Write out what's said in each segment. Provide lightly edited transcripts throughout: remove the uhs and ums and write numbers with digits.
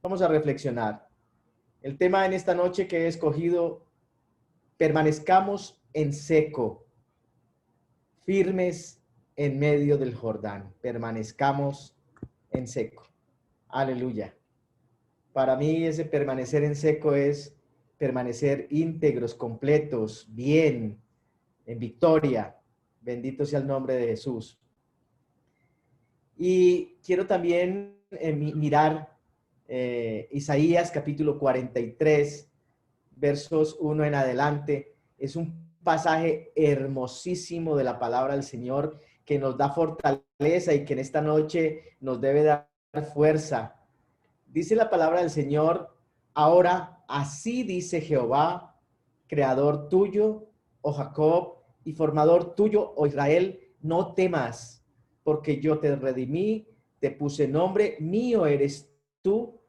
Vamos a reflexionar. El tema en esta noche que he escogido, permanezcamos en seco, firmes en medio del Jordán. Permanezcamos en seco. Aleluya. Para mí ese permanecer en seco es permanecer íntegros, completos, bien, en victoria. Bendito sea el nombre de Jesús. Y quiero también mirar Isaías capítulo 43, versos 1 en adelante. Es un pasaje hermosísimo de la palabra del Señor que nos da fortaleza y que en esta noche nos debe dar fuerza. Dice la palabra del Señor: ahora así dice Jehová, creador tuyo, oh Jacob, y formador tuyo, oh Israel, no temas, porque yo te redimí, te puse nombre, mío eres tú.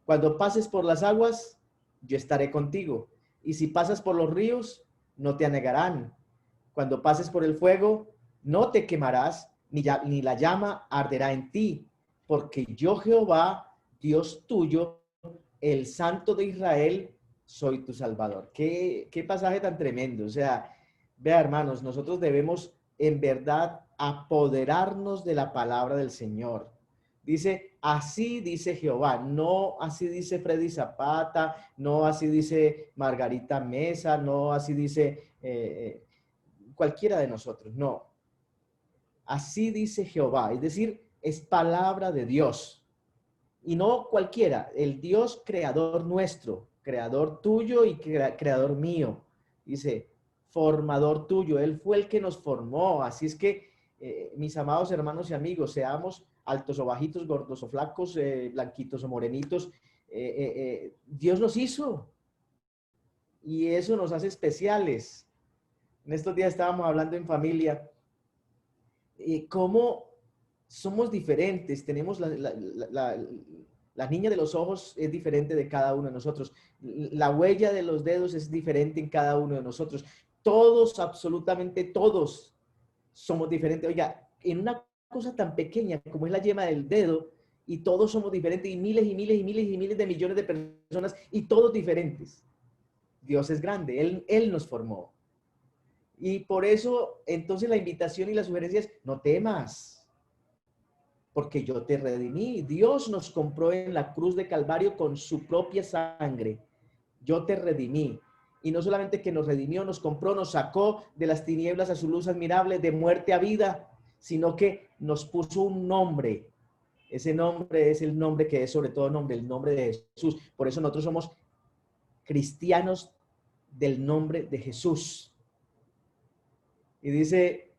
Cuando pases por las aguas, yo estaré contigo. Y si pasas por los ríos, no te anegarán. Cuando pases por el fuego, no te quemarás, ni la llama arderá en ti, porque yo Jehová, Dios tuyo, el Santo de Israel, soy tu Salvador. Qué pasaje tan tremendo. O sea, vea, hermanos, nosotros debemos en verdad apoderarnos de la palabra del Señor. Dice, así dice Jehová, no así dice Freddy Zapata, no así dice Margarita Mesa, no así dice cualquiera de nosotros, no. Así dice Jehová, es decir, es palabra de Dios. Y no cualquiera, el Dios creador nuestro, creador tuyo y creador mío. Dice, formador tuyo, Él fue el que nos formó. Así es que, mis amados hermanos y amigos, seamos altos o bajitos, gordos o flacos, blanquitos o morenitos, Dios nos hizo y eso nos hace especiales. En estos días estábamos hablando en familia, cómo somos diferentes, tenemos la niña de los ojos es diferente de cada uno de nosotros. La huella de los dedos es diferente en cada uno de nosotros. Todos, absolutamente todos, somos diferentes. Oiga, en una cosa tan pequeña como es la yema del dedo, y todos somos diferentes, y miles y miles y miles y miles de millones de personas, y todos diferentes. Dios es grande, Él nos formó. Y por eso, entonces la invitación y la sugerencia es, no temas, porque yo te redimí. Dios nos compró en la cruz de Calvario con su propia sangre. Yo te redimí. Y no solamente que nos redimió, nos compró, nos sacó de las tinieblas a su luz admirable, de muerte a vida, sino que nos puso un nombre. Ese nombre es el nombre que es sobre todo nombre, el nombre de Jesús. Por eso nosotros somos cristianos del nombre de Jesús. Y dice,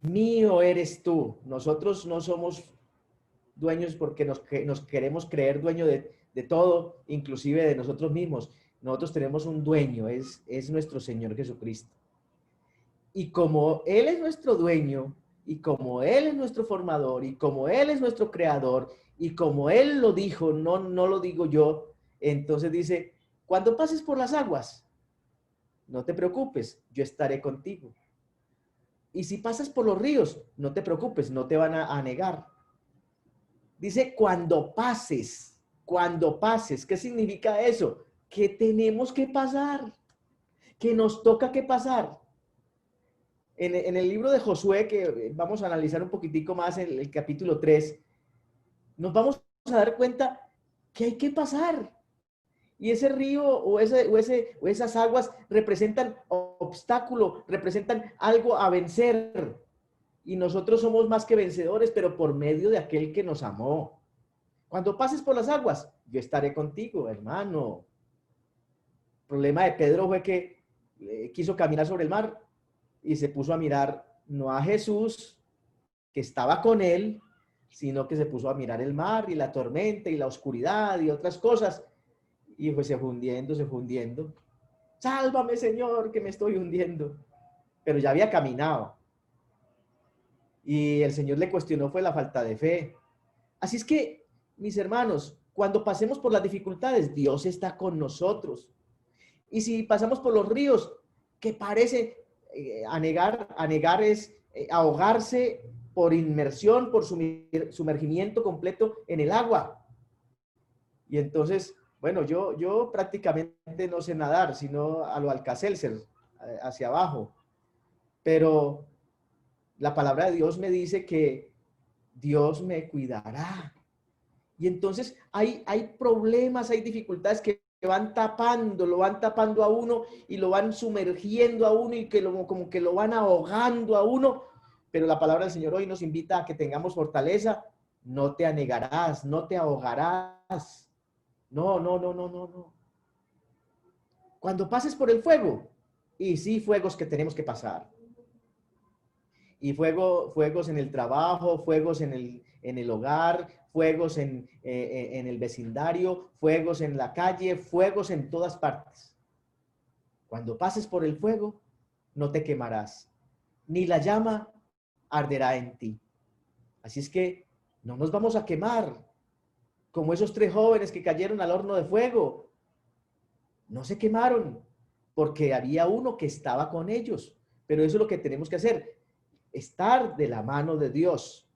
mío eres tú. Nosotros no somos dueños porque nos queremos creer dueño de todo, inclusive de nosotros mismos. Nosotros tenemos un dueño, es nuestro Señor Jesucristo. Y como Él es nuestro dueño, y como Él es nuestro formador, y como Él es nuestro creador, y como Él lo dijo, no lo digo yo, entonces dice, cuando pases por las aguas, no te preocupes, yo estaré contigo. Y si pasas por los ríos, no te preocupes, no te van a anegar. Dice, cuando pases, ¿qué significa eso? Que tenemos que pasar, que nos toca que pasar. En el libro de Josué, que vamos a analizar un poquitico más en el capítulo 3, nos vamos a dar cuenta que hay que pasar. Y ese río o esas aguas representan obstáculo, representan algo a vencer. Y nosotros somos más que vencedores, pero por medio de aquel que nos amó. Cuando pases por las aguas, yo estaré contigo, hermano. El problema de Pedro fue que quiso caminar sobre el mar y se puso a mirar no a Jesús, que estaba con él, sino que se puso a mirar el mar y la tormenta y la oscuridad y otras cosas. Y pues se fue hundiendo, se fue hundiendo. Sálvame, Señor, que me estoy hundiendo. Pero ya había caminado. Y el Señor le cuestionó fue la falta de fe. Así es que, mis hermanos, cuando pasemos por las dificultades, Dios está con nosotros. Y si pasamos por los ríos, que parece anegar es ahogarse por inmersión, por sumergimiento completo en el agua. Y entonces, bueno, yo prácticamente no sé nadar, sino a lo Alcacelser, hacia abajo. Pero la palabra de Dios me dice que Dios me cuidará. Y entonces hay problemas, hay dificultades que lo van tapando a uno y lo van sumergiendo a uno y como que lo van ahogando a uno. Pero la palabra del Señor hoy nos invita a que tengamos fortaleza. No te anegarás, no te ahogarás. No, no, no, no, no, no. Cuando pases por el fuego, y sí, fuegos que tenemos que pasar. Y fuegos en el trabajo, fuegos en el hogar, fuegos en el vecindario, fuegos en la calle, fuegos en todas partes. Cuando pases por el fuego, no te quemarás, ni la llama arderá en ti. Así es que no nos vamos a quemar, como esos 3 jóvenes que cayeron al horno de fuego. No se quemaron, porque había uno que estaba con ellos. Pero eso es lo que tenemos que hacer, estar de la mano de Dios.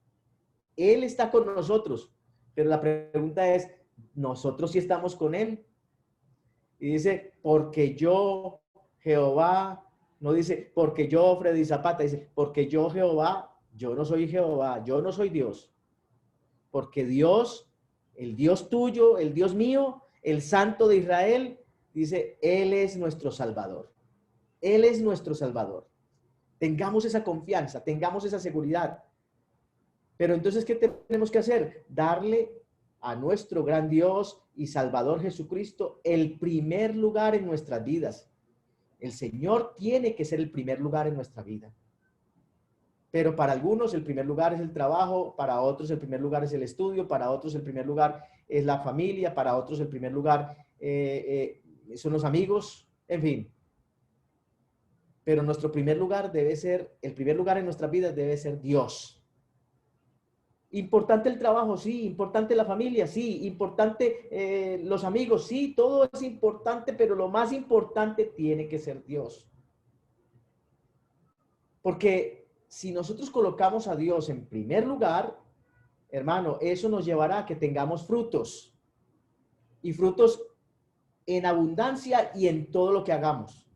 Él está con nosotros, pero la pregunta es, ¿nosotros sí estamos con Él? Y dice, porque yo, Jehová, no dice, porque yo, Freddy Zapata, dice, porque yo, Jehová, yo no soy Jehová, yo no soy Dios. Porque Dios, el Dios tuyo, el Dios mío, el Santo de Israel, dice, Él es nuestro Salvador. Él es nuestro Salvador. Tengamos esa confianza, tengamos esa seguridad. Pero entonces, ¿qué tenemos que hacer? Darle a nuestro gran Dios y Salvador Jesucristo el primer lugar en nuestras vidas. El Señor tiene que ser el primer lugar en nuestra vida. Pero para algunos el primer lugar es el trabajo, para otros el primer lugar es el estudio, para otros el primer lugar es la familia, para otros el primer lugar son los amigos, en fin. Pero nuestro primer lugar debe ser, el primer lugar en nuestras vidas debe ser Dios. Importante el trabajo, sí, importante la familia, sí, importante los amigos, sí, todo es importante, pero lo más importante tiene que ser Dios. Porque si nosotros colocamos a Dios en primer lugar, hermano, eso nos llevará a que tengamos frutos y frutos en abundancia y en todo lo que hagamos.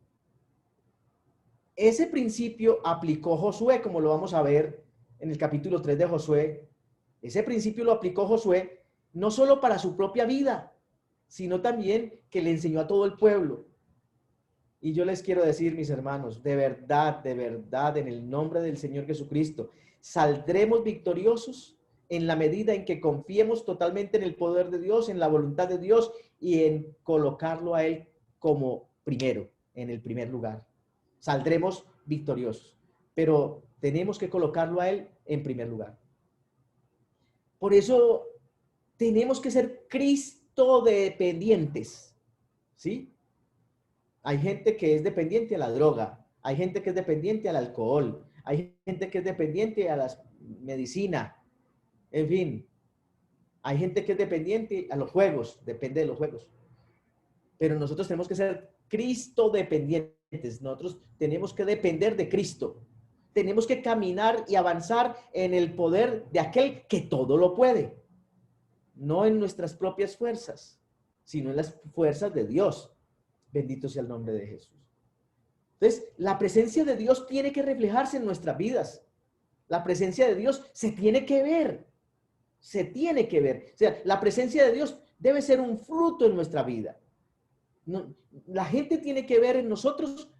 Ese principio aplicó Josué, como lo vamos a ver en el capítulo 3 de Josué. Ese principio lo aplicó Josué no solo para su propia vida, sino también que le enseñó a todo el pueblo. Y yo les quiero decir, mis hermanos, de verdad, en el nombre del Señor Jesucristo, saldremos victoriosos en la medida en que confiemos totalmente en el poder de Dios, en la voluntad de Dios y en colocarlo a Él como primero, en el primer lugar. Saldremos victoriosos, pero tenemos que colocarlo a Él en primer lugar. Por eso tenemos que ser Cristo dependientes, ¿sí? Hay gente que es dependiente a la droga, hay gente que es dependiente al alcohol, hay gente que es dependiente a la medicina, en fin, hay gente que es dependiente a los juegos, depende de los juegos. Pero nosotros tenemos que ser Cristo dependientes, nosotros tenemos que depender de Cristo. Tenemos que caminar y avanzar en el poder de aquel que todo lo puede. No en nuestras propias fuerzas, sino en las fuerzas de Dios. Bendito sea el nombre de Jesús. Entonces, la presencia de Dios tiene que reflejarse en nuestras vidas. La presencia de Dios se tiene que ver. Se tiene que ver. O sea, la presencia de Dios debe ser un fruto en nuestra vida. No, la gente tiene que ver en nosotros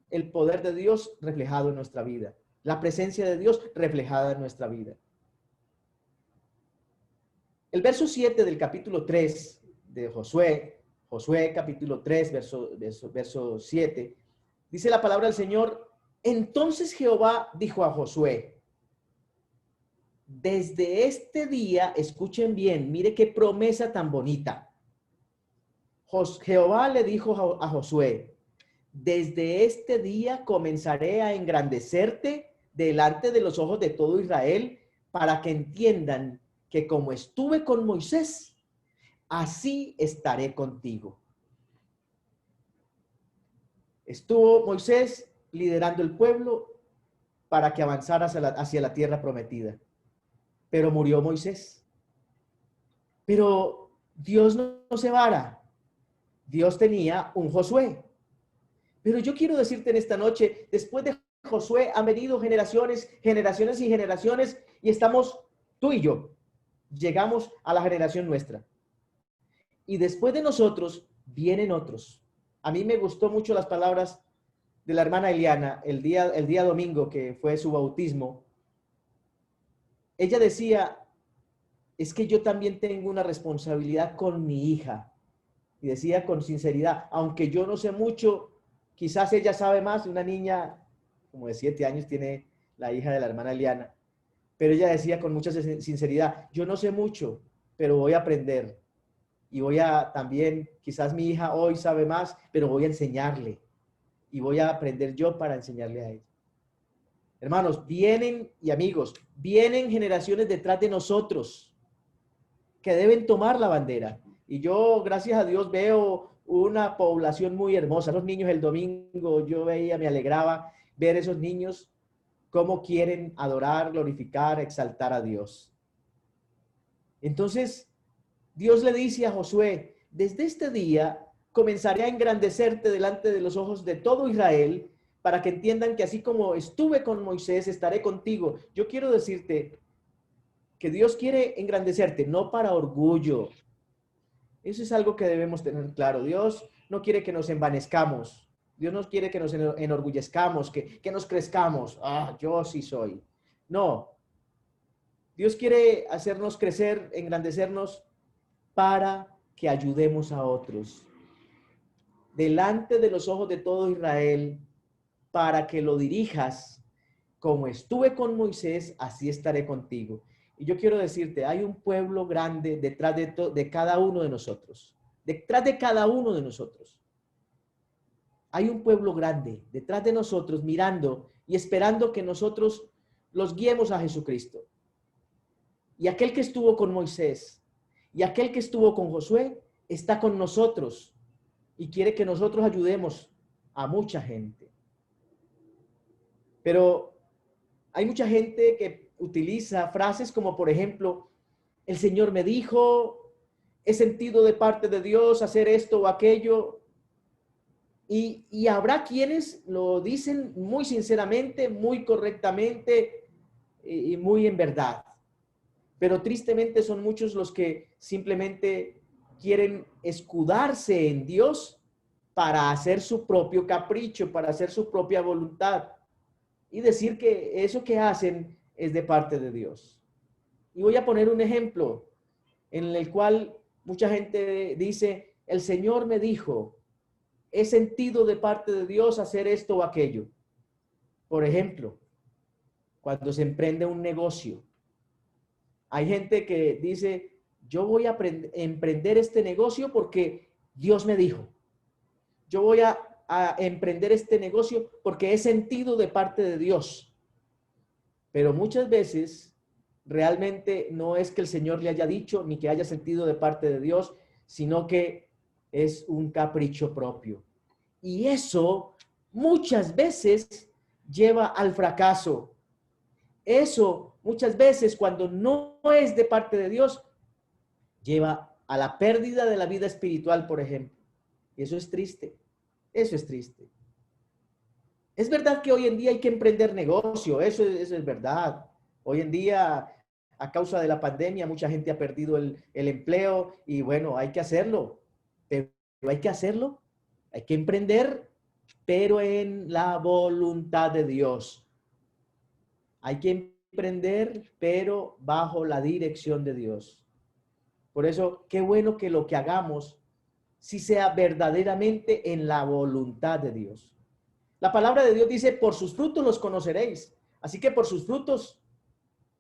el poder de Dios reflejado en nuestra vida. La presencia de Dios reflejada en nuestra vida. El verso 7 del capítulo 3 de Josué capítulo 3, verso 7, dice la palabra del Señor, entonces Jehová dijo a Josué, desde este día, escuchen bien, mire qué promesa tan bonita. Jehová le dijo a Josué, desde este día comenzaré a engrandecerte delante de los ojos de todo Israel para que entiendan que como estuve con Moisés, así estaré contigo. Estuvo Moisés liderando el pueblo para que avanzara hacia la tierra prometida. Pero murió Moisés. Pero Dios no se vara. Dios tenía un Josué. Pero yo quiero decirte en esta noche, después de Josué han venido generaciones, generaciones y generaciones, y estamos tú y yo. Llegamos a la generación nuestra. Y después de nosotros vienen otros. A mí me gustó mucho las palabras de la hermana Eliana el día domingo que fue su bautismo. Ella decía, es que yo también tengo una responsabilidad con mi hija. Y decía con sinceridad, aunque yo no sé mucho, quizás ella sabe más. Una niña como de 7 años tiene la hija de la hermana Eliana. Pero ella decía con mucha sinceridad, yo no sé mucho, pero voy a aprender. Y voy a también, quizás mi hija hoy sabe más, pero voy a enseñarle. Y voy a aprender yo para enseñarle a ella. Hermanos, vienen, y amigos, vienen generaciones detrás de nosotros que deben tomar la bandera. Y yo, gracias a Dios, veo una población muy hermosa. Los niños el domingo, yo veía, me alegraba ver esos niños cómo quieren adorar, glorificar, exaltar a Dios. Entonces, Dios le dice a Josué, desde este día comenzaré a engrandecerte delante de los ojos de todo Israel, para que entiendan que así como estuve con Moisés, estaré contigo. Yo quiero decirte que Dios quiere engrandecerte, no para orgullo. Eso es algo que debemos tener claro. Dios no quiere que nos envanezcamos. Dios no quiere que nos enorgullezcamos, que nos crezcamos. Ah, yo sí soy. No. Dios quiere hacernos crecer, engrandecernos para que ayudemos a otros. Delante de los ojos de todo Israel, para que lo dirijas, como estuve con Moisés, así estaré contigo. Y yo quiero decirte, hay un pueblo grande detrás de cada uno de nosotros. Detrás de cada uno de nosotros. Hay un pueblo grande detrás de nosotros mirando y esperando que nosotros los guiemos a Jesucristo. Y aquel que estuvo con Moisés y aquel que estuvo con Josué está con nosotros y quiere que nosotros ayudemos a mucha gente. Pero hay mucha gente que utiliza frases como, por ejemplo, el Señor me dijo, he sentido de parte de Dios hacer esto o aquello. Y habrá quienes lo dicen muy sinceramente, muy correctamente y muy en verdad. Pero tristemente son muchos los que simplemente quieren escudarse en Dios para hacer su propio capricho, para hacer su propia voluntad y decir que eso que hacen es de parte de Dios. Y voy a poner un ejemplo en el cual mucha gente dice, el Señor me dijo, he sentido de parte de Dios hacer esto o aquello. Por ejemplo, cuando se emprende un negocio, hay gente que dice, yo voy a emprender este negocio porque Dios me dijo. Yo voy a emprender este negocio porque he sentido de parte de Dios. Pero muchas veces realmente no es que el Señor le haya dicho ni que haya sentido de parte de Dios, sino que es un capricho propio. Y eso muchas veces lleva al fracaso. Eso muchas veces cuando no es de parte de Dios, lleva a la pérdida de la vida espiritual, por ejemplo. Y eso es triste. Eso es triste. Es verdad que hoy en día hay que emprender negocio, eso es verdad. Hoy en día, a causa de la pandemia, mucha gente ha perdido el empleo y bueno, hay que hacerlo. Pero hay que hacerlo, hay que emprender, pero en la voluntad de Dios. Hay que emprender, pero bajo la dirección de Dios. Por eso, qué bueno que lo que hagamos sí sea verdaderamente en la voluntad de Dios. La palabra de Dios dice, por sus frutos los conoceréis. Así que por sus frutos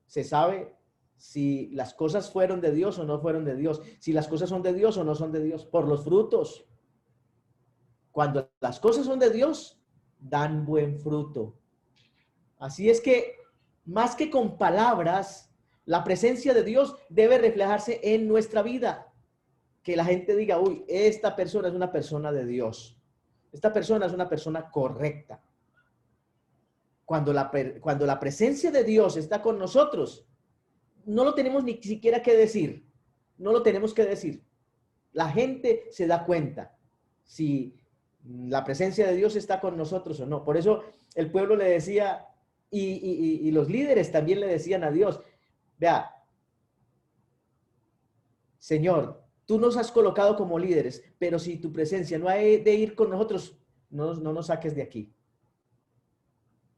se sabe si las cosas fueron de Dios o no fueron de Dios, si las cosas son de Dios o no son de Dios, por los frutos. Cuando las cosas son de Dios, dan buen fruto. Así es que, más que con palabras, la presencia de Dios debe reflejarse en nuestra vida. Que la gente diga, uy, esta persona es una persona de Dios. Esta persona es una persona correcta. Cuando la presencia de Dios está con nosotros, no lo tenemos ni siquiera que decir. No lo tenemos que decir. La gente se da cuenta si la presencia de Dios está con nosotros o no. Por eso el pueblo le decía, y los líderes también le decían a Dios, vea, Señor, tú nos has colocado como líderes, pero si tu presencia no ha de ir con nosotros, no nos saques de aquí.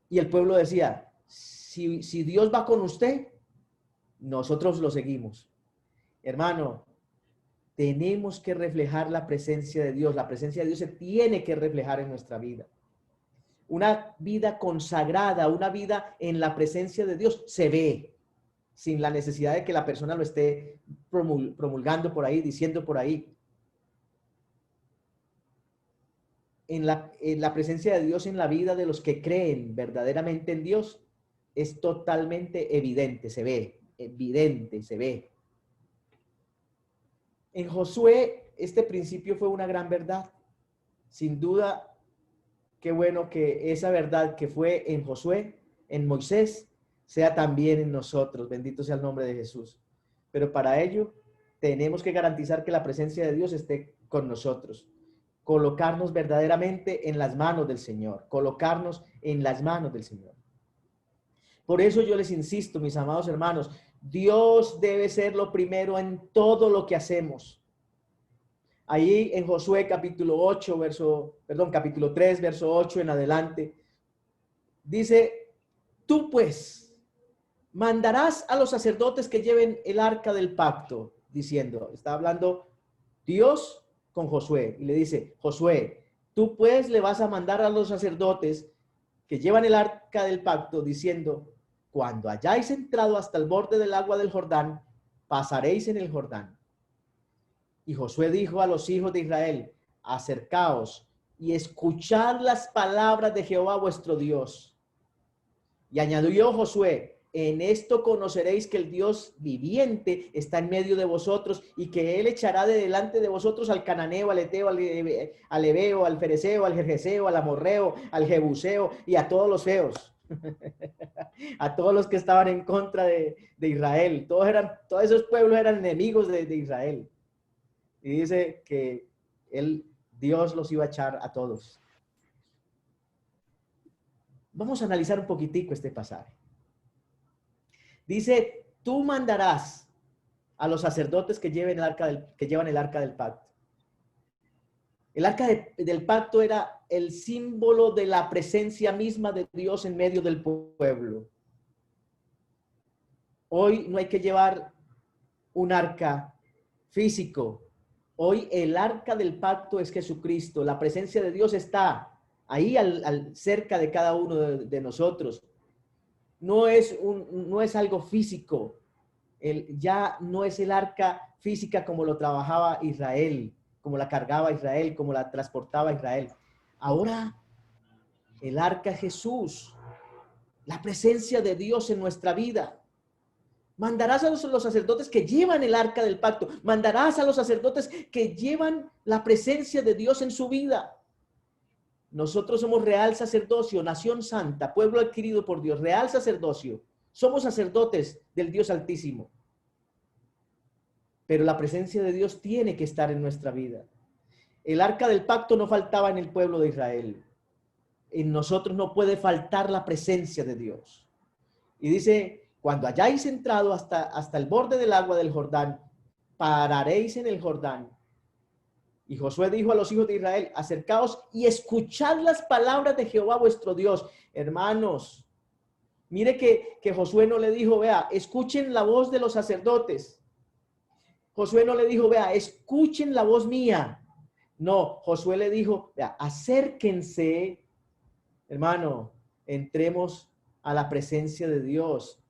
Y el pueblo decía, si Dios va con usted, nosotros lo seguimos. Hermano, tenemos que reflejar la presencia de Dios. La presencia de Dios se tiene que reflejar en nuestra vida. Una vida consagrada, una vida en la presencia de Dios se ve, sin la necesidad de que la persona lo esté promulgando por ahí, diciendo por ahí. En la presencia de Dios en la vida de los que creen verdaderamente en Dios es totalmente evidente, se ve, evidente, se ve. En Josué, este principio fue una gran verdad. Sin duda, qué bueno que esa verdad que fue en Josué, en Moisés, sea también en nosotros. Bendito sea el nombre de Jesús. Pero para ello, tenemos que garantizar que la presencia de Dios esté con nosotros. Colocarnos verdaderamente en las manos del Señor. Colocarnos en las manos del Señor. Por eso yo les insisto, mis amados hermanos, Dios debe ser lo primero en todo lo que hacemos. Ahí en Josué capítulo 3, verso 8 en adelante, dice, tú pues mandarás a los sacerdotes que lleven el arca del pacto, diciendo, está hablando Dios con Josué, y le dice, Josué, tú pues le vas a mandar a los sacerdotes que llevan el arca del pacto, diciendo, cuando hayáis entrado hasta el borde del agua del Jordán, pasaréis en el Jordán. Y Josué dijo a los hijos de Israel, acercaos y escuchad las palabras de Jehová vuestro Dios. Y añadió Josué, en esto conoceréis que el Dios viviente está en medio de vosotros y que él echará de delante de vosotros al cananeo, al eteo, al ebeo, al fereceo, al jerjeseo, al amorreo, al jebuseo y a todos los feos. A todos los que estaban en contra de Israel. Todos esos pueblos eran enemigos de Israel. Y dice que Dios los iba a echar a todos. Vamos a analizar un poquitico este pasaje. Dice, tú mandarás a los sacerdotes que lleven el arca del pacto. El arca del pacto era el símbolo de la presencia misma de Dios en medio del pueblo. Hoy no hay que llevar un arca físico. Hoy el arca del pacto es Jesucristo. La presencia de Dios está ahí cerca de cada uno de nosotros. No es algo físico. Ya no es el arca física como lo trabajaba Israel, como la cargaba Israel, como la transportaba Israel. Ahora el arca es Jesús, la presencia de Dios en nuestra vida. Mandarás a los sacerdotes que llevan el arca del pacto. Mandarás a los sacerdotes que llevan la presencia de Dios en su vida. Nosotros somos real sacerdocio, nación santa, pueblo adquirido por Dios, real sacerdocio. Somos sacerdotes del Dios Altísimo. Pero la presencia de Dios tiene que estar en nuestra vida. El arca del pacto no faltaba en el pueblo de Israel. En nosotros no puede faltar la presencia de Dios. Y dice, cuando hayáis entrado hasta el borde del agua del Jordán, pararéis en el Jordán. Y Josué dijo a los hijos de Israel, acercaos y escuchad las palabras de Jehová vuestro Dios. Hermanos, mire que Josué no le dijo, vea, escuchen la voz de los sacerdotes. Josué no le dijo, vea, escuchen la voz mía. No, Josué le dijo, vea, acérquense, hermano, entremos a la presencia de Dios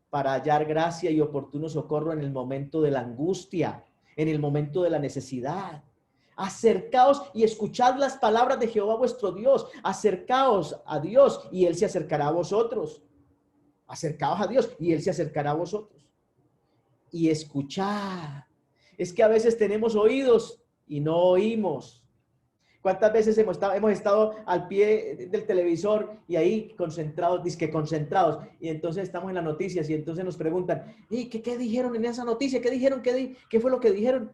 para hallar gracia y oportuno socorro en el momento de la angustia, en el momento de la necesidad. Acercaos y escuchad las palabras de Jehová vuestro Dios. Acercaos a Dios y Él se acercará a vosotros. Acercaos a Dios y Él se acercará a vosotros. Y escuchad. Es que a veces tenemos oídos y no oímos. ¿Cuántas veces hemos estado al pie del televisor y ahí concentrados, disque concentrados? Y entonces estamos en las noticias y entonces nos preguntan, ¿y qué dijeron en esa noticia? ¿Qué dijeron? ¿Qué fue lo que dijeron?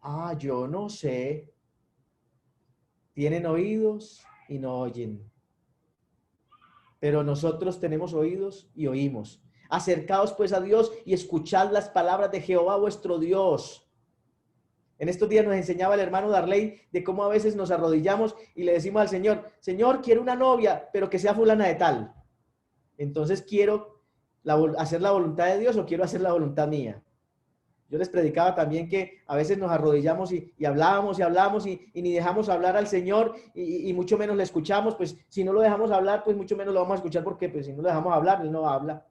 Ah, yo no sé. Tienen oídos y no oyen. Pero nosotros tenemos oídos y oímos. Acercaos pues a Dios y escuchad las palabras de Jehová vuestro Dios. En estos días nos enseñaba el hermano Darley de cómo a veces nos arrodillamos y le decimos al Señor, Señor, quiero una novia, pero que sea fulana de tal. Entonces quiero hacer la voluntad de Dios o quiero hacer la voluntad mía. Yo les predicaba también que a veces nos arrodillamos y hablábamos y hablamos y ni dejamos hablar al Señor y mucho menos le escuchamos. Pues si no lo dejamos hablar, pues mucho menos lo vamos a escuchar porque pues si no lo dejamos hablar, Él no habla.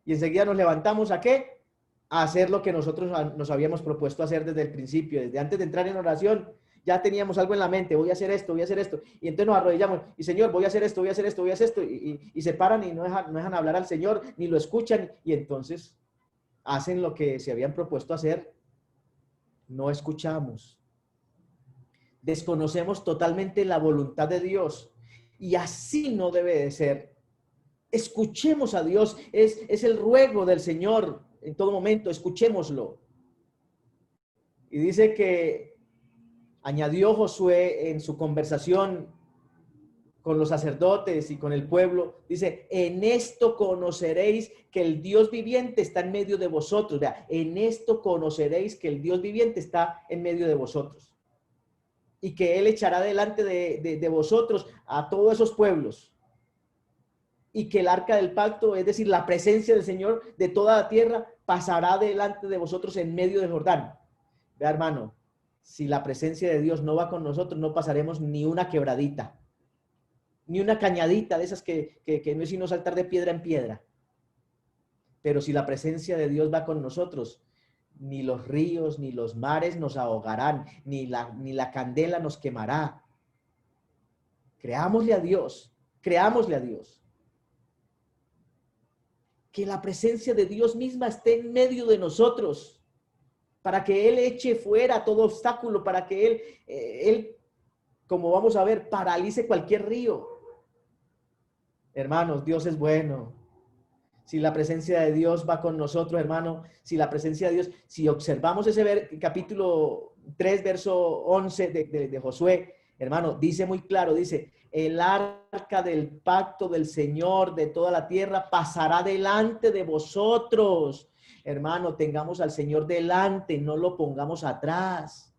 Y enseguida nos levantamos ¿a qué? A hacer lo que nosotros nos habíamos propuesto hacer desde el principio, desde antes de entrar en oración. Ya teníamos algo en la mente, voy a hacer esto, voy a hacer esto. Y entonces nos arrodillamos y Señor, voy a hacer esto, voy a hacer esto, voy a hacer esto. Y se paran y no dejan hablar al Señor, ni lo escuchan. Y entonces hacen lo que se habían propuesto hacer. No escuchamos. Desconocemos totalmente la voluntad de Dios. Y así no debe de ser. Escuchemos a Dios. Es el ruego del Señor en todo momento. Escuchémoslo. Y dice que añadió Josué en su conversación con los sacerdotes y con el pueblo, dice, en esto conoceréis que el Dios viviente está en medio de vosotros. Vea, en esto conoceréis que el Dios viviente está en medio de vosotros. Y que Él echará delante de vosotros a todos esos pueblos. Y que el arca del pacto, es decir, la presencia del Señor de toda la tierra, pasará delante de vosotros en medio del Jordán. Vea, hermano, si la presencia de Dios no va con nosotros, no pasaremos ni una quebradita, ni una cañadita de esas que no es sino saltar de piedra en piedra. Pero si la presencia de Dios va con nosotros, ni los ríos, ni los mares nos ahogarán, ni la candela nos quemará. Creámosle a Dios, creámosle a Dios. Que la presencia de Dios misma esté en medio de nosotros, para que Él eche fuera todo obstáculo, para que Él, como vamos a ver, paralice cualquier río. Hermanos, Dios es bueno. Si la presencia de Dios va con nosotros, hermano, si la presencia de Dios, si observamos ese capítulo 3, verso 11 de Josué, hermano, dice muy claro, dice, el arca del pacto del Señor de toda la tierra pasará delante de vosotros. Hermano, tengamos al Señor delante, no lo pongamos atrás.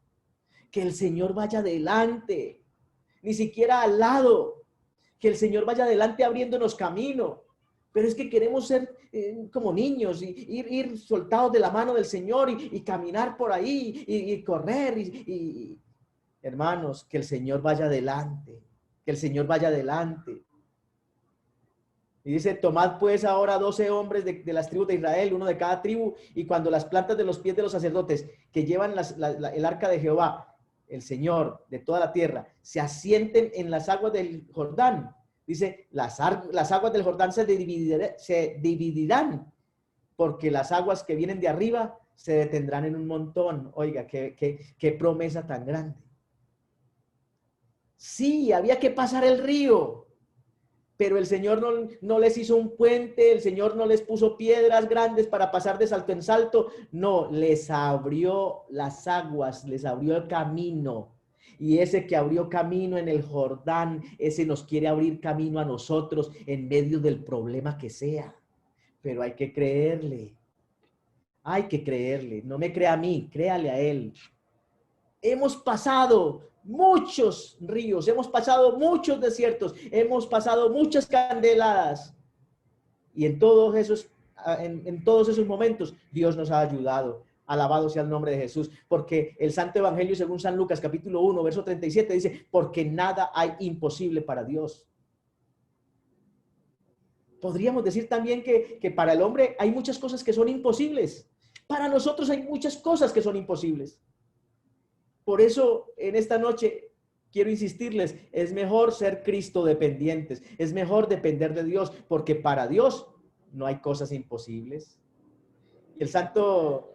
Que el Señor vaya delante, ni siquiera al lado. Que el Señor vaya adelante abriéndonos camino. Pero es que queremos ser como niños y ir soltados de la mano del Señor y caminar por ahí y correr. Hermanos, que el Señor vaya adelante, que el Señor vaya adelante. Y dice, tomad pues ahora 12 hombres de las tribus de Israel, uno de cada tribu, y cuando las plantas de los pies de los sacerdotes que llevan el arca de Jehová, el Señor de toda la tierra, se asienten en las aguas del Jordán. Dice, las aguas del Jordán se dividirán, porque las aguas que vienen de arriba se detendrán en un montón. Oiga, qué promesa tan grande. Sí, había que pasar el río, pero el Señor no les hizo un puente, el Señor no les puso piedras grandes para pasar de salto en salto, no, les abrió las aguas, les abrió el camino. Y ese que abrió camino en el Jordán, ese nos quiere abrir camino a nosotros en medio del problema que sea. Pero hay que creerle, no me crea a mí, créale a Él. Hemos pasado muchos ríos, hemos pasado muchos desiertos, hemos pasado muchas candeladas. Y en todos esos momentos, Dios nos ha ayudado. Alabado sea el nombre de Jesús, porque el Santo Evangelio según San Lucas capítulo 1, verso 37 dice, porque nada hay imposible para Dios. Podríamos decir también que para el hombre hay muchas cosas que son imposibles. Para nosotros hay muchas cosas que son imposibles. Por eso en esta noche quiero insistirles, es mejor ser Cristo dependientes, es mejor depender de Dios, porque para Dios no hay cosas imposibles. Y el Santo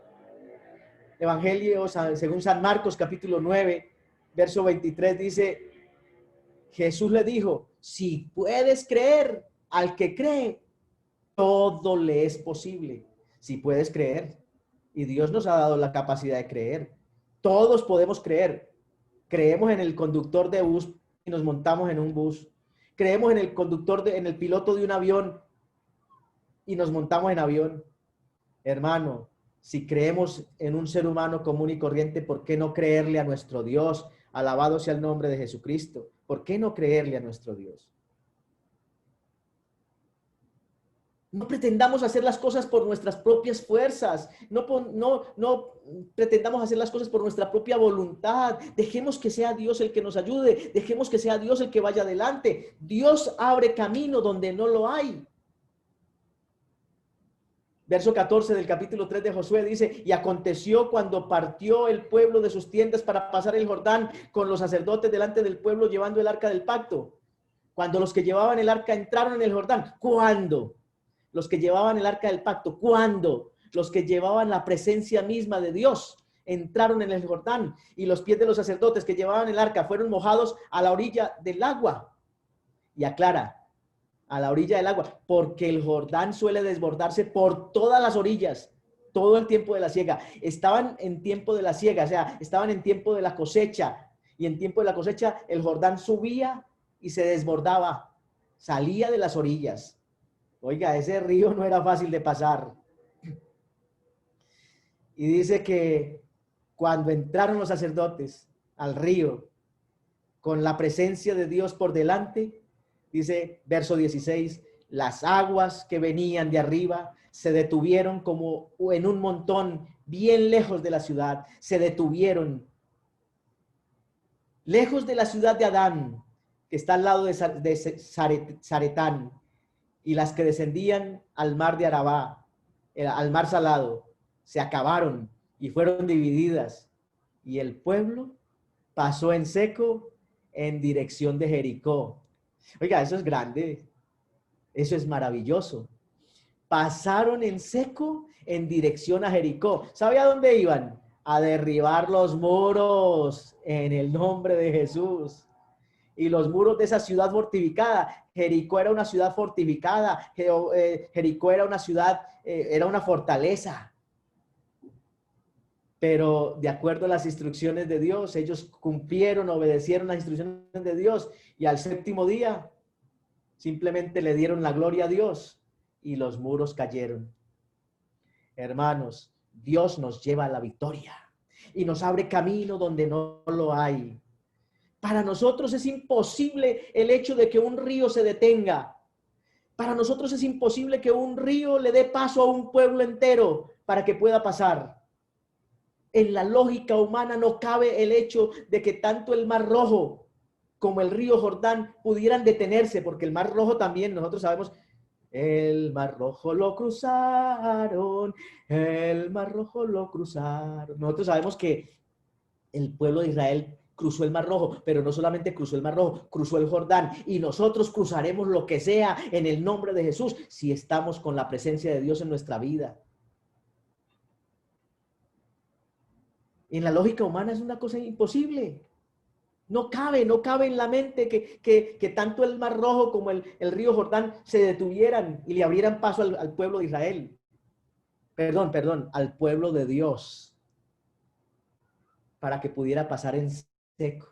Evangelio, según San Marcos capítulo 9, verso 23 dice, Jesús le dijo, si puedes creer, al que cree, todo le es posible. Si puedes creer. Y Dios nos ha dado la capacidad de creer. Todos podemos creer. Creemos en el conductor de bus y nos montamos en un bus. Creemos en el en el piloto de un avión y nos montamos en avión. Hermano, si creemos en un ser humano común y corriente, ¿por qué no creerle a nuestro Dios? Alabado sea el nombre de Jesucristo. ¿Por qué no creerle a nuestro Dios? No pretendamos hacer las cosas por nuestras propias fuerzas. No pretendamos hacer las cosas por nuestra propia voluntad. Dejemos que sea Dios el que nos ayude. Dejemos que sea Dios el que vaya adelante. Dios abre camino donde no lo hay. Verso 14 del capítulo 3 de Josué dice, y aconteció cuando partió el pueblo de sus tiendas para pasar el Jordán con los sacerdotes delante del pueblo llevando el arca del pacto. Cuando los que llevaban el arca entraron en el Jordán. ¿Cuándo? Los que llevaban el arca del pacto. ¿Cuándo? Los que llevaban la presencia misma de Dios entraron en el Jordán y los pies de los sacerdotes que llevaban el arca fueron mojados a la orilla del agua. Y aclara, a la orilla del agua, porque el Jordán suele desbordarse por todas las orillas, todo el tiempo de la siega. Estaban en tiempo de la siega, o sea, estaban en tiempo de la cosecha, y en tiempo de la cosecha el Jordán subía y se desbordaba, salía de las orillas. Oiga, ese río no era fácil de pasar. Y dice que cuando entraron los sacerdotes al río, con la presencia de Dios por delante, dice verso 16, las aguas que venían de arriba se detuvieron como en un montón bien lejos de la ciudad, se detuvieron lejos de la ciudad de Adán, que está al lado de Zaretán, y las que descendían al mar de Arabá, al mar salado, se acabaron y fueron divididas. Y el pueblo pasó en seco en dirección de Jericó. Oiga, eso es grande, eso es maravilloso. Pasaron en seco en dirección a Jericó. ¿Sabe a dónde iban? A derribar los muros en el nombre de Jesús. Y los muros de esa ciudad fortificada. Jericó era una ciudad fortificada. Jericó era una ciudad, era una fortaleza. Pero de acuerdo a las instrucciones de Dios, ellos cumplieron, obedecieron las instrucciones de Dios. Y al séptimo día, simplemente le dieron la gloria a Dios y los muros cayeron. Hermanos, Dios nos lleva a la victoria y nos abre camino donde no lo hay. Para nosotros es imposible el hecho de que un río se detenga. Para nosotros es imposible que un río le dé paso a un pueblo entero para que pueda pasar. En la lógica humana no cabe el hecho de que tanto el Mar Rojo como el río Jordán pudieran detenerse, porque el Mar Rojo también, nosotros sabemos, el Mar Rojo lo cruzaron, el Mar Rojo lo cruzaron. Nosotros sabemos que el pueblo de Israel cruzó el Mar Rojo, pero no solamente cruzó el Mar Rojo, cruzó el Jordán, y nosotros cruzaremos lo que sea en el nombre de Jesús si estamos con la presencia de Dios en nuestra vida. En la lógica humana es una cosa imposible. No cabe en la mente que tanto el Mar Rojo como el río Jordán se detuvieran y le abrieran paso al pueblo de Israel. Perdón, al pueblo de Dios, para que pudiera pasar en seco.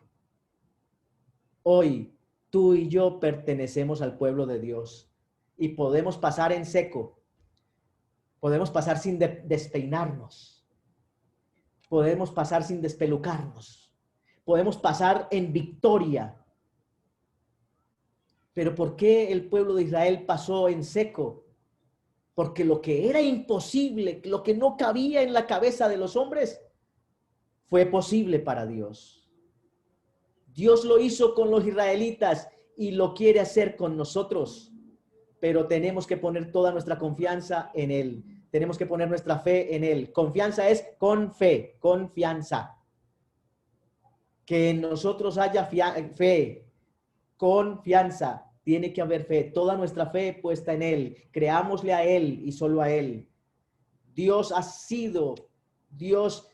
Hoy, tú y yo pertenecemos al pueblo de Dios y podemos pasar en seco. Podemos pasar sin despeinarnos. Podemos pasar sin despelucarnos. Podemos pasar en victoria. Pero ¿por qué el pueblo de Israel pasó en seco? Porque lo que era imposible, lo que no cabía en la cabeza de los hombres, fue posible para Dios. Dios lo hizo con los israelitas y lo quiere hacer con nosotros. Pero tenemos que poner toda nuestra confianza en Él. Tenemos que poner nuestra fe en Él. Confianza es con fe, confianza. Que en nosotros haya fe, confianza. Tiene que haber fe, toda nuestra fe puesta en Él. Creámosle a Él y solo a Él. Dios ha sido, Dios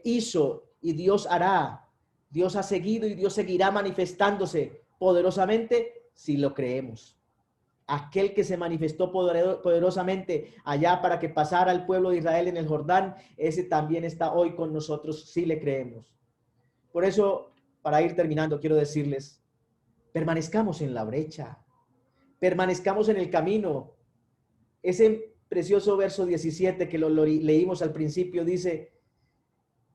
hizo y Dios hará. Dios ha seguido y Dios seguirá manifestándose poderosamente si lo creemos. aquel que se manifestó poderosamente allá para que pasara el pueblo de Israel en el Jordán, ese también está hoy con nosotros si le creemos. Por eso, para ir terminando, quiero decirles, permanezcamos en la brecha, permanezcamos en el camino. Ese precioso verso 17 que lo leímos al principio dice,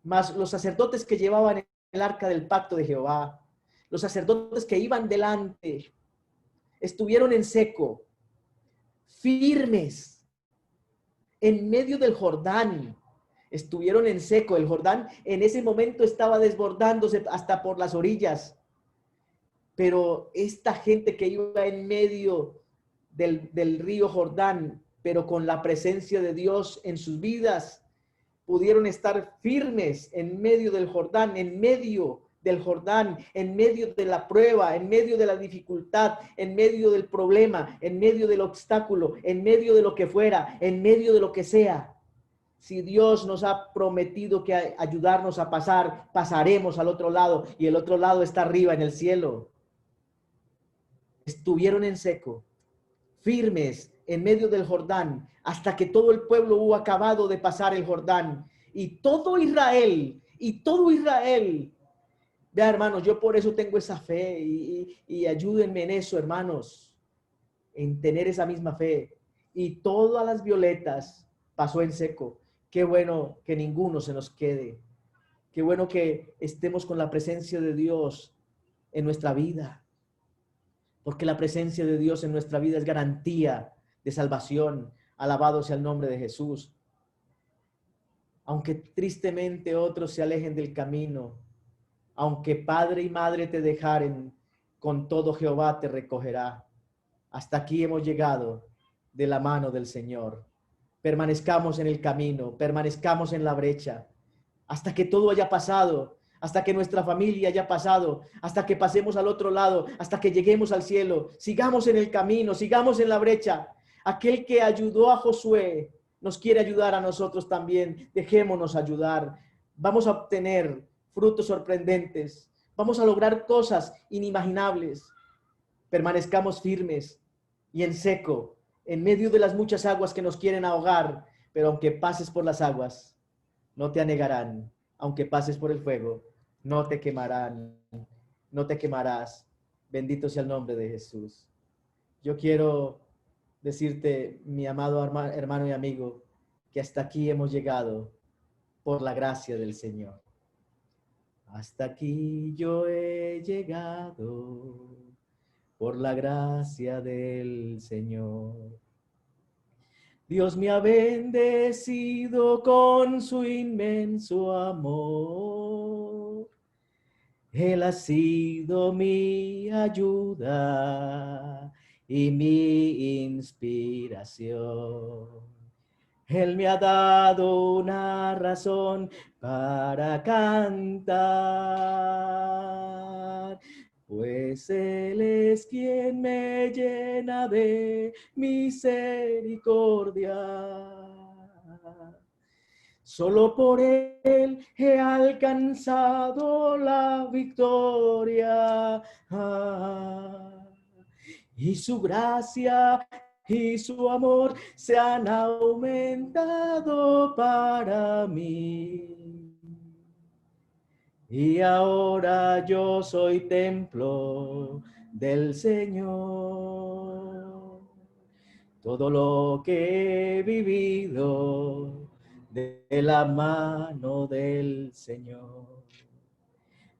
mas los sacerdotes que llevaban el arca del pacto de Jehová, los sacerdotes que iban delante, estuvieron en seco, firmes, en medio del Jordán. Estuvieron en seco. El Jordán en ese momento estaba desbordándose hasta por las orillas. Pero esta gente que iba en medio del río Jordán, pero con la presencia de Dios en sus vidas, pudieron estar firmes en medio del Jordán, en medio del Jordán, en medio de la prueba, en medio de la dificultad, en medio del problema, en medio del obstáculo, en medio de lo que fuera, en medio de lo que sea. Si Dios nos ha prometido que ayudarnos a pasar, pasaremos al otro lado, y el otro lado está arriba en el cielo. Estuvieron en seco, firmes en medio del Jordán, hasta que todo el pueblo hubo acabado de pasar el Jordán. Y todo Israel, vea, hermanos, yo por eso tengo esa fe, y ayúdenme en eso, hermanos, en tener esa misma fe. Y todas las violetas pasó en seco. Qué bueno que ninguno se nos quede. Qué bueno que estemos con la presencia de Dios en nuestra vida, porque la presencia de Dios en nuestra vida es garantía de salvación. Alabado sea el nombre de Jesús. Aunque tristemente otros se alejen del camino, aunque padre y madre te dejaren, con todo Jehová te recogerá. Hasta aquí hemos llegado de la mano del Señor. Permanezcamos en el camino, permanezcamos en la brecha, hasta que todo haya pasado, hasta que nuestra familia haya pasado, hasta que pasemos al otro lado, hasta que lleguemos al cielo. Sigamos en el camino, sigamos en la brecha. Aquel que ayudó a Josué nos quiere ayudar a nosotros también. Dejémonos ayudar. Vamos a obtener frutos sorprendentes. Vamos a lograr cosas inimaginables. Permanezcamos firmes y en seco, en medio de las muchas aguas que nos quieren ahogar, pero aunque pases por las aguas, no te anegarán. Aunque pases por el fuego, no te quemarán, no te quemarás. Bendito sea el nombre de Jesús. Yo quiero decirte, mi amado hermano y amigo, que hasta aquí hemos llegado por la gracia del Señor. Hasta aquí yo he llegado por la gracia del Señor. Dios me ha bendecido con su inmenso amor. Él ha sido mi ayuda y mi inspiración. Él me ha dado una razón para cantar, pues Él es quien me llena de misericordia. Solo por Él he alcanzado la victoria. Y su gracia y su amor se han aumentado para mí. Y ahora yo soy templo del Señor. Todo lo que he vivido de la mano del Señor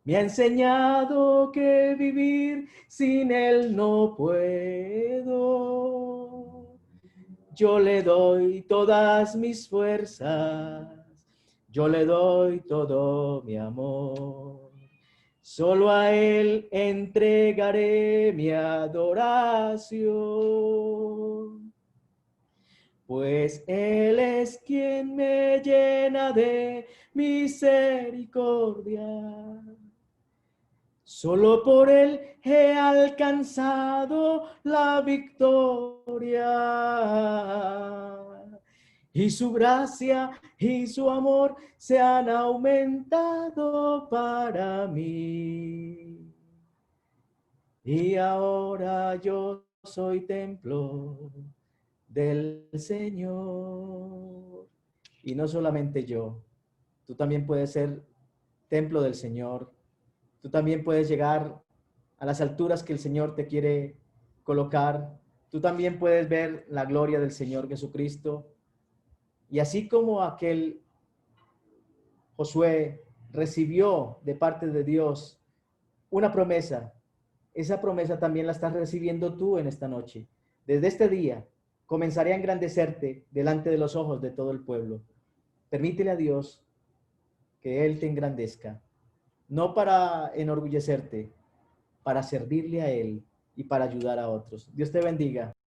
me ha enseñado que vivir sin Él no puedo. Yo le doy todas mis fuerzas, yo le doy todo mi amor. Solo a Él entregaré mi adoración, pues Él es quien me llena de misericordia. Solo por Él he alcanzado la victoria. Y su gracia y su amor se han aumentado para mí. Y ahora yo soy templo del Señor. Y no solamente yo, tú también puedes ser templo del Señor. Tú también puedes llegar a las alturas que el Señor te quiere colocar. Tú también puedes ver la gloria del Señor Jesucristo. Y así como aquel Josué recibió de parte de Dios una promesa, esa promesa también la estás recibiendo tú en esta noche. Desde este día comenzaré a engrandecerte delante de los ojos de todo el pueblo. Permítele a Dios que Él te engrandezca, no para enorgullecerte, para servirle a Él y para ayudar a otros. Dios te bendiga.